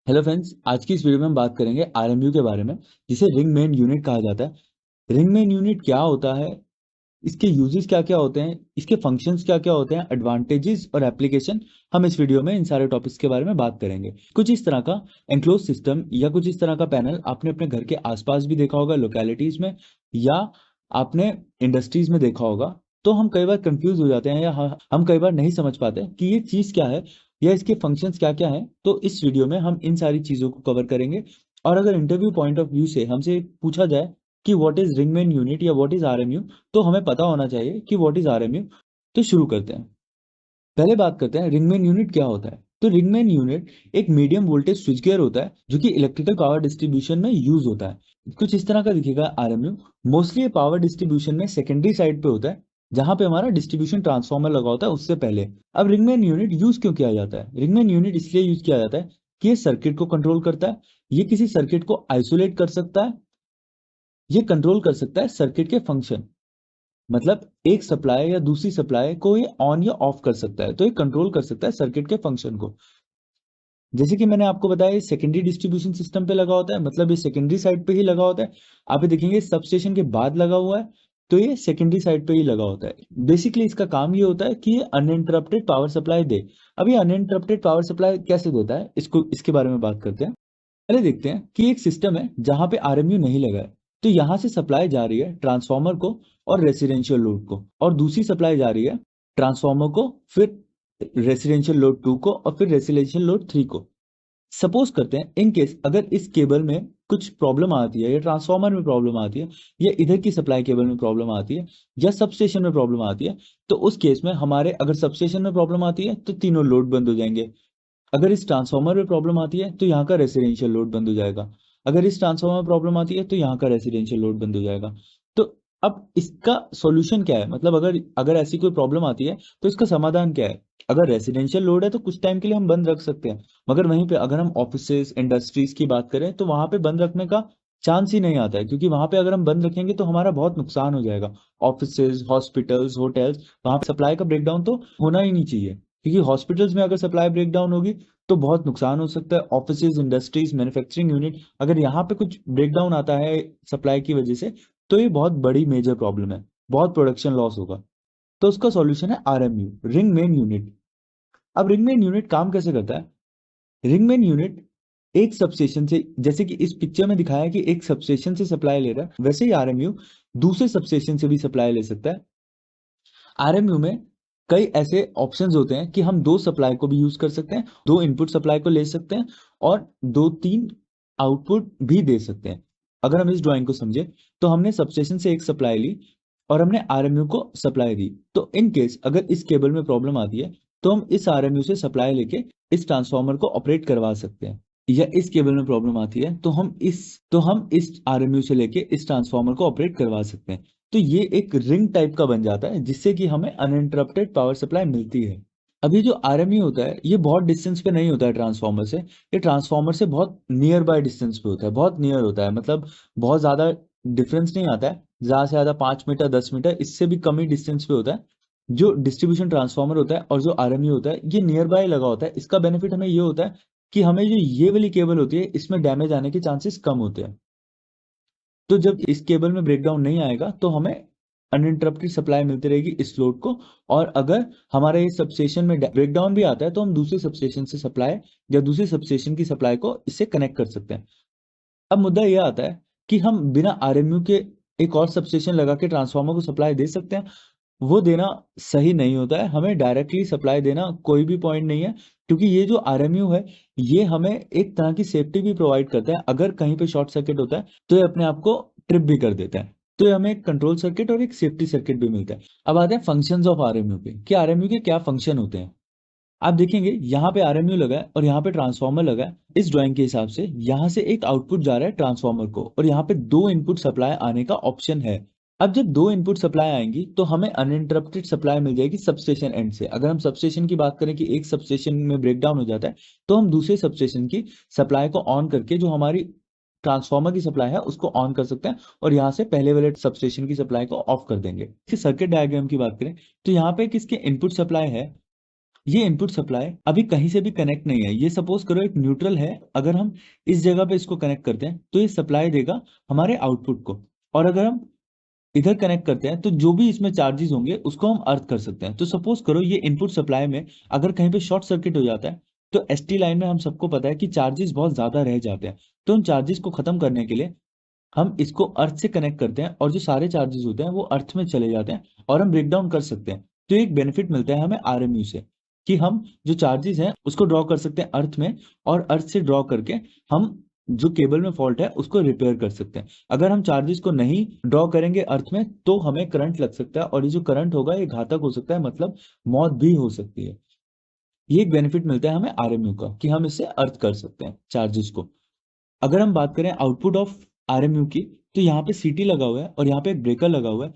Hello friends, आज की इस वीडियो में हम बात करेंगे आरएमयू के बारे में, जिसे रिंग मेन यूनिट कहा जाता है। रिंग मेन यूनिट क्या होता है, इसके यूजेस क्या क्या होते हैं, इसके फंक्शंस क्या क्या होते हैं, एडवांटेजेस और एप्लीकेशन, हम इस वीडियो में इन सारे टॉपिक्स के बारे में बात करेंगे। कुछ इस तरह का एंक्लोज सिस्टम या कुछ इस तरह का पैनल आपने अपने घर के आसपास भी देखा होगा, लोकेलिटीज में, या आपने इंडस्ट्रीज में देखा होगा। तो हम कई बार कंफ्यूज हो जाते हैं या हम कई बार नहीं समझ पाते कि ये चीज क्या है या इसके फंक्शंस क्या क्या हैं। तो इस वीडियो में हम इन सारी चीजों को कवर करेंगे। और अगर इंटरव्यू पॉइंट ऑफ व्यू से हमसे पूछा जाए कि what is ring main unit या व्हाट इज आरएमयू, तो हमें पता होना चाहिए कि व्हाट इज आरएमयू। तो शुरू करते हैं। पहले बात करते हैं रिंगमैन यूनिट क्या होता है। तो रिंगमैन यूनिट एक मीडियम वोल्टेज स्विच गियर होता है जो कि इलेक्ट्रिकल पावर डिस्ट्रीब्यूशन में यूज होता है। कुछ इस तरह का दिखेगा आरएमयू। मोस्टली ये पावर डिस्ट्रीब्यूशन में सेकेंडरी साइड पे होता है, जहां पे हमारा डिस्ट्रीब्यूशन ट्रांसफार्मर लगा होता है उससे पहले। अब रिंगमैन यूनिट यूज क्यों किया जाता है? रिंगमैन यूनिट इसलिए यूज किया जाता है कि ये सर्किट को कंट्रोल करता है। ये किसी सर्किट को आइसोलेट कर सकता है। ये कंट्रोल कर सकता है सर्किट के फंक्शन, मतलब एक सप्लाई या दूसरी सप्लाई को ये ऑन या ऑफ कर सकता है। तो ये कंट्रोल कर सकता है सर्किट के फंक्शन को। जैसे कि मैंने आपको बताया, ये सेकेंडरी डिस्ट्रीब्यूशन सिस्टम पे लगा होता है, मतलब ये सेकेंडरी साइड पे ही लगा होता है। आप ये देखेंगे सब स्टेशन के बाद लगा हुआ है, तो ये सेकेंडरी साइड पे ही लगा होता है। बेसिकली इसका काम ये होता है कि ये अनइंटरप्टेड पावर सप्लाई दे। अब ये अनइंटरप्टेड पावर सप्लाई कैसे देता है, इसके बारे में बात करते हैं। पहले देखते हैं कि एक सिस्टम है जहां पे आरएमयू नहीं लगा है। तो यहां से सप्लाई जा रही है ट्रांसफार्मर को और रेसिडेंशियल लोड को, और दूसरी सप्लाई जा रही है ट्रांसफार्मर को, फिर रेसिडेंशियल लोड 2 को, और फिर रेसिडेंशियल लोड 3 को। सपोज करते हैं इन केस अगर इस केबल में कुछ प्रॉब्लम आती है, या ट्रांसफार्मर में प्रॉब्लम आती है, या इधर की सप्लाई केबल में प्रॉब्लम आती है, या सबस्टेशन में प्रॉब्लम आती है, तो उस केस में हमारे अगर सबस्टेशन में प्रॉब्लम आती है तो तीनों लोड बंद हो जाएंगे। अगर इस ट्रांसफार्मर में प्रॉब्लम आती है तो यहाँ का रेसिडेंशियल लोड बंद हो जाएगा। अगर इस ट्रांसफार्मर में प्रॉब्लम आती है तो यहाँ का रेसिडेंशियल लोड बंद हो जाएगा। तो अब इसका सॉल्यूशन क्या है, मतलब अगर अगर ऐसी कोई प्रॉब्लम आती है तो इसका समाधान क्या है? अगर रेसिडेंशियल लोड है तो कुछ टाइम के लिए हम बंद रख सकते हैं, मगर वहीं पे अगर हम ऑफिसेज इंडस्ट्रीज की बात करें तो वहां पे बंद रखने का चांस ही नहीं आता है, क्योंकि वहां पे अगर हम बंद रखेंगे तो हमारा बहुत नुकसान हो जाएगा। ऑफिसेज, हॉस्पिटल्स, होटल्स, वहां पे सप्लाई का ब्रेकडाउन तो होना ही नहीं चाहिए, क्योंकि हॉस्पिटल्स में अगर सप्लाई ब्रेकडाउन होगी तो बहुत नुकसान हो सकता है। ऑफिसेज, इंडस्ट्रीज, मैन्युफैक्चरिंग यूनिट, अगर यहाँ पे कुछ ब्रेकडाउन आता है सप्लाई की वजह से, तो ये बहुत बड़ी मेजर प्रॉब्लम है, बहुत प्रोडक्शन लॉस होगा। तो उसका सॉल्यूशन है आरएमयू, रिंग मेन यूनिट। अब रिंग मेन यूनिट काम कैसे करता है? रिंग मेन यूनिट एक सबस्टेशन से, जैसे कि इस पिक्चर में दिखाया है कि एक सबस्टेशन से सप्लाई ले रहा है, वैसे ही आरएमयू दूसरे सबस्टेशन से भी सप्लाई ले सकता है। आरएमयू में कई ऐसे ऑप्शंस होते हैं कि हम दो सप्लाई को भी यूज कर सकते हैं, दो इनपुट सप्लाई को ले सकते हैं, और दो तीन आउटपुट भी दे सकते हैं। अगर हम इस ड्राइंग को समझे, तो हमने सबस्टेशन से एक सप्लाई ली और हमने आरएमयू को सप्लाई दी। तो इन केस अगर इस केबल में प्रॉब्लम आती है तो हम इस आरएमयू से सप्लाई लेके इस ट्रांसफार्मर को ऑपरेट करवा सकते हैं। या इस केबल में प्रॉब्लम आती है तो हम इस आरएमयू से लेके इस ट्रांसफार्मर को ऑपरेट करवा सकते हैं। तो ये एक रिंग टाइप का बन जाता है, जिससे कि हमें अनइंटरप्टेड पावर सप्लाई मिलती है। अब ये जो आरएमयू होता है ये बहुत डिस्टेंस पे नहीं होता है ट्रांसफार्मर से। ये ट्रांसफार्मर से बहुत नियर बाय डिस्टेंस पे होता है, बहुत नियर होता है, मतलब बहुत ज्यादा डिफरेंस नहीं आता है। ज्यादा से ज्यादा 5 मीटर, 10 मीटर, इससे भी कम ही डिस्टेंस पे होता है। जो डिस्ट्रीब्यूशन ट्रांसफार्मर होता है और जो आरएमयू होता है ये नियर बाय लगा होता है। इसका बेनिफिट हमें ये होता है कि हमें जो ये वाली केबल होती है इसमें डैमेज आने के चांसेस कम होते हैं। तो जब इस केबल में ब्रेकडाउन नहीं आएगा तो हमें अनइंटरप्टेड सप्लाई मिलती रहेगी इस लोड को। और अगर हमारे इस सबस्टेशन में ब्रेकडाउन भी आता है तो हम दूसरे सबस्टेशन से सप्लाई या दूसरे सबस्टेशन की सप्लाई को इससे कनेक्ट कर सकते हैं। अब मुद्दा यह आता है कि हम बिना आरएमयू के एक और सबस्टेशन लगा के ट्रांसफार्मर को सप्लाई दे सकते हैं। वो देना सही नहीं होता है, हमें डायरेक्टली सप्लाई देना कोई भी पॉइंट नहीं है, क्योंकि ये जो आरएमयू है ये हमें एक तरह की सेफ्टी भी प्रोवाइड करता है। अगर कहीं पे शॉर्ट सर्किट होता है तो ये अपने आप को ट्रिप भी कर देता है। तो ये हमें एक कंट्रोल सर्किट और एक सेफ्टी सर्किट भी मिलता है। अब आते हैं फंक्शंस ऑफ आरएमयू पे, कि आरएमयू के क्या फंक्शन होते हैं। आप देखेंगे यहाँ पे आरएमयू लगा है और यहाँ पे ट्रांसफार्मर लगा है। इस ड्राइंग के हिसाब से यहाँ से एक आउटपुट जा रहा है ट्रांसफार्मर को, और यहाँ पे दो इनपुट सप्लाई आने का ऑप्शन है। अब जब दो इनपुट सप्लाई आएंगी तो हमें अनइंटरप्टेड सप्लाई मिल जाएगी सबस्टेशन एंड से। अगर हम सबस्टेशन की बात करें कि एक सबस्टेशन में ब्रेकडाउन हो जाता है, तो हम दूसरे सबस्टेशन की सप्लाई को ऑन करके जो हमारी ट्रांसफार्मर की सप्लाई है उसको ऑन कर सकते हैं, और यहाँ से पहले वाले सबस्टेशन की सप्लाई को ऑफ कर देंगे। सर्किट डायग्राम की बात करें तो यहाँ पे किसके इनपुट सप्लाई है, ये इनपुट सप्लाई अभी कहीं से भी कनेक्ट नहीं है। ये सपोज करो एक न्यूट्रल है, अगर हम इस जगह पे इसको कनेक्ट करते हैं तो ये सप्लाई देगा हमारे आउटपुट को, और अगर हम इधर कनेक्ट करते हैं तो जो भी इसमें चार्जेस होंगे उसको हम अर्थ कर सकते हैं। तो सपोज करो ये इनपुट सप्लाई में अगर कहीं पे शॉर्ट सर्किट हो जाता है, तो एसटी लाइन में हम सबको पता है कि चार्जेस बहुत ज्यादा रह जाते हैं। तो उन चार्जेस को खत्म करने के लिए हम इसको अर्थ से कनेक्ट करते हैं, और जो सारे चार्जेस होते हैं वो अर्थ में चले जाते हैं और हम ब्रेक डाउन कर सकते हैं। तो एक बेनिफिट मिलता है हमें आरएमयू से, कि हम जो चार्जेस हैं उसको ड्रॉ कर सकते हैं अर्थ में, और अर्थ से ड्रॉ करके हम जो केबल में फॉल्ट है उसको रिपेयर कर सकते हैं। अगर हम चार्जेस को नहीं ड्रॉ करेंगे अर्थ में तो हमें करंट लग सकता है, और ये जो करंट होगा ये घातक हो सकता है, मतलब मौत भी हो सकती है। ये एक बेनिफिट मिलता है हमें आरएमयू का, कि हम इससे अर्थ कर सकते हैं चार्जेस को। अगर हम बात करें आउटपुट ऑफ आरएमयू की, तो यहाँ पे सीटी लगा हुआ है और यहाँ पे एक ब्रेकर लगा हुआ है।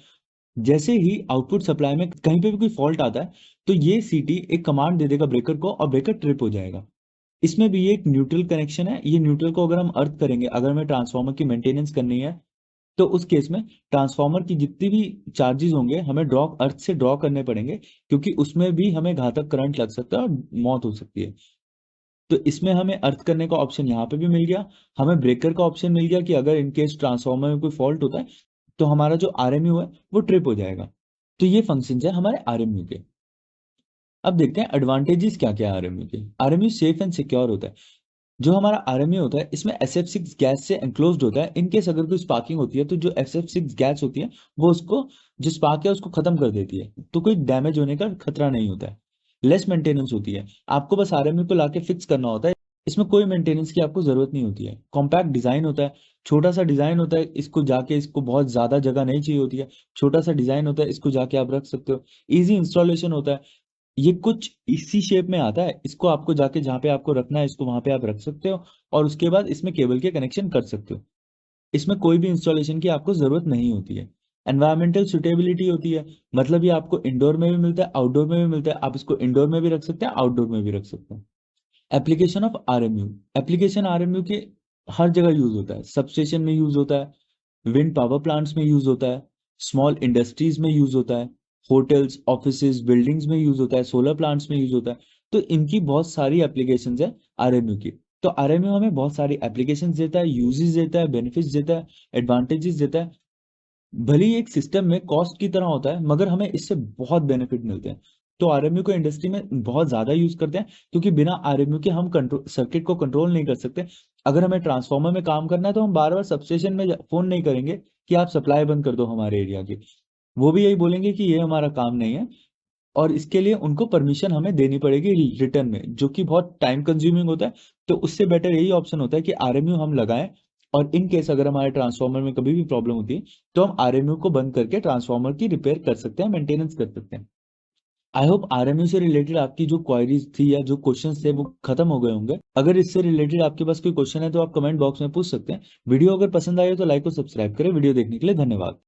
जैसे ही आउटपुट सप्लाई में कहीं पे भी कोई फॉल्ट आता है तो ये सीटी एक कमांड दे देगा ब्रेकर को, और ब्रेकर ट्रिप हो जाएगा। इसमें भी ये एक न्यूट्रल कनेक्शन है। ये न्यूट्रल को अगर हम अर्थ करेंगे, अगर हमें ट्रांसफार्मर की मेंटेनेंस करनी है, तो उस केस में ट्रांसफार्मर की जितनी भी चार्जेस होंगे हमें ड्रॉ अर्थ से ड्रॉ करने पड़ेंगे, क्योंकि उसमें भी हमें घातक करंट लग सकता है और मौत हो सकती है। तो इसमें हमें अर्थ करने का ऑप्शन यहाँ पे भी मिल गया, हमें ब्रेकर का ऑप्शन मिल गया कि अगर इनकेस ट्रांसफार्मर में कोई फॉल्ट होता है तो हमारा जो आरएमयू है वो ट्रिप हो जाएगा। तो ये फंक्शंस है हमारे आरएमयू के। अब देखते हैं एडवांटेजेस क्या क्या है आरएमयू के। आरएमयू सेफ एंड सिक्योर होता है। जो हमारा आरएमयू होता है इसमें SF6 गैस से एनक्लोज्ड होता है। इनकेस अगर कोई स्पार्किंग होती है तो जो SF6 गैस होती है वो उसको, जो स्पार्क है उसको खत्म कर देती है, तो कोई डैमेज होने का खतरा नहीं होता है। लेस मेंटेनेंस होती है, आपको बस आरएमयू को लाके फिक्स करना होता है। इसमें कोई मेंटेनेंस की आपको जरूरत नहीं होती है। कॉम्पैक्ट डिजाइन होता है, छोटा सा डिजाइन होता है, इसको जाके इसको बहुत ज्यादा जगह नहीं चाहिए होती है। छोटा सा डिजाइन होता है, इसको जाके आप रख सकते हो। इजी इंस्टॉलेशन होता है। ये कुछ इसी शेप में आता है, इसको आपको जाके जहाँ पे आपको रखना है इसको वहां पे आप रख सकते हो, और उसके बाद इसमें केबल के कनेक्शन कर सकते हो। इसमें कोई भी इंस्टॉलेशन की आपको जरूरत नहीं होती है। एनवायरमेंटल सुटेबिलिटी होती है, मतलब ये आपको इंडोर में भी मिलता है आउटडोर में भी मिलता है। आप इसको इंडोर में भी रख सकते हैं, आउटडोर में भी रख सकते हैं। Application of RMU. Application RMU के हर जगह यूज होता है। सबस्टेशन में यूज होता है, विंड पावर प्लांट्स में यूज होता है, स्मॉल इंडस्ट्रीज में यूज होता है, होटल्स ऑफिसेज बिल्डिंग्स में यूज होता है, सोलर प्लांट्स में यूज होता है। तो इनकी बहुत सारी एप्लीकेशंस है आरएमयू की। तो आरएमयू हमें बहुत सारी एप्लीकेशंस देता है, यूजेस देता है, बेनिफिट्स देता है, एडवांटेजेस देता है। भले ही एक सिस्टम में कॉस्ट की तरह होता है मगर हमें इससे बहुत बेनिफिट मिलते हैं। तो आरएमयू को इंडस्ट्री में बहुत ज्यादा यूज करते हैं, क्योंकि बिना आरएमयू के हम कंट्रोल सर्किट को कंट्रोल नहीं कर सकते। अगर हमें ट्रांसफार्मर में काम करना है तो हम बार बार सबस्टेशन में फोन नहीं करेंगे कि आप सप्लाई बंद कर दो हमारे एरिया की। वो भी यही बोलेंगे कि ये हमारा काम नहीं है, और इसके लिए उनको परमिशन हमें देनी पड़ेगी रिटर्न में, जो कि बहुत टाइम कंज्यूमिंग होता है। तो उससे बेटर यही ऑप्शन होता है कि आरएमयू हम लगाएं, और इन केस अगर हमारे ट्रांसफार्मर में कभी भी प्रॉब्लम होती है तो हम आरएमयू को बंद करके ट्रांसफार्मर की रिपेयर कर सकते हैं, मेंटेनेंस कर सकते हैं। आई होप आरएमयू से रिलेटेड आपकी जो क्वायरीज थी या जो क्वेश्चंस थे वो खत्म हो गए होंगे। अगर इससे रिलेटेड आपके पास कोई क्वेश्चन है तो आप कमेंट बॉक्स में पूछ सकते हैं। वीडियो अगर पसंद आए तो लाइक और सब्सक्राइब करें। वीडियो देखने के लिए धन्यवाद।